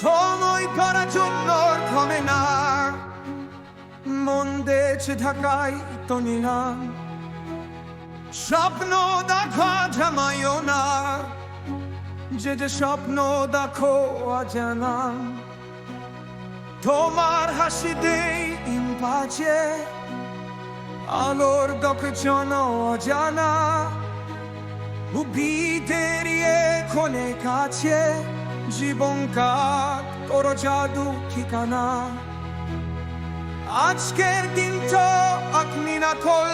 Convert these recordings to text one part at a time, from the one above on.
সময় পরাজন্যর কমে না, মন দেছে ঢাকায় তো নিলাম। স্বপ্ন দেখো জামাইও না, যে স্বপ্ন দেখো অজানা। তোমার হাসি দেই ইম্পাচে, আলোর দক্ষজন অজানা। ভিতরিয়ে খোলে কাছে, জীবন কাট করো জাদু ঠিকানা। আজকের দিনটা আপনি না খোল,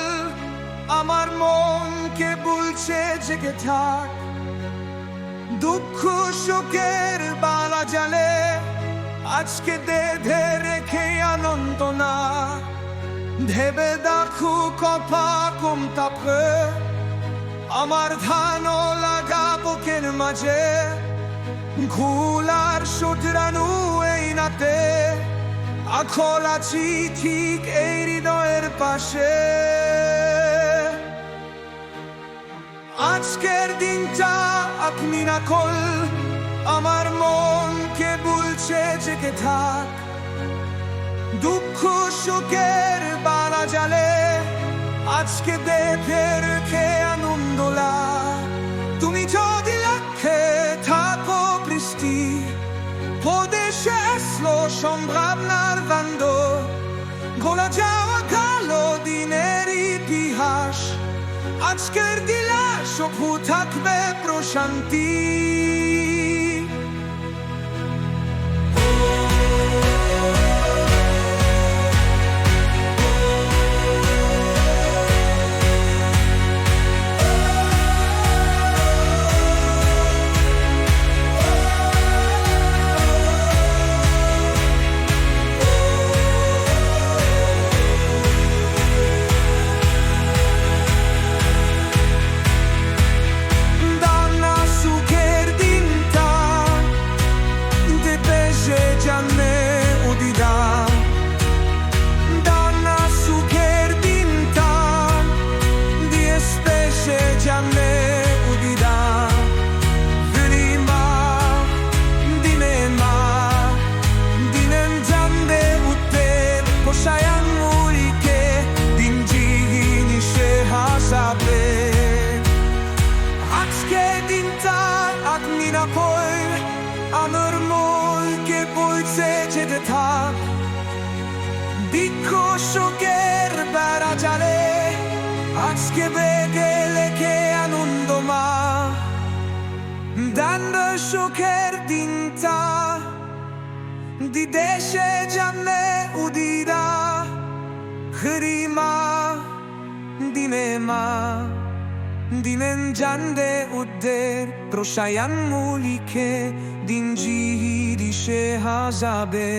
আমার মনকে বলছে জেগে থাক। দুঃখ সুখের বালা জালে, আজকে দেধে রেখে আনন্দ না। ভেবে দেখো কপা কম তাপে, আমার ধানও লাগা বুকের মাঝে। ঘুলার শুধরানু এই নাতে, আখল আছি ঠিক এই হৃদয়ের পাশে। আজকের দিনটা আপনি না খোল, আমার মনকে বলছে জেগে থাক। দুঃখ সুখের বালা জালে, আজকে দেখে রেখে আনন্দলা। তুমি যদি লক্ষ্যে থাকো বৃষ্টি, প্রদেশে আসলো সম্ভাবনার বান্ড। গোলা যাওয়া কালো দিনের ইতিহাস, আজকের দিলা সভু থাকবে প্রশান্তি। আমার মনকে বলছে যেতে থাক। বৃক্ষ শোকের বেড়া জালে, আজকে বেগে লেখে আনন্দ মা। দান্ড সুখের দিনটা বিদেশে জানলে উদিরা। হরিমা দিনে মা, দিনেন জানde উদ্দের প্রসায়ান মুলিকে, দিন জিহি দিশে হাজাবে।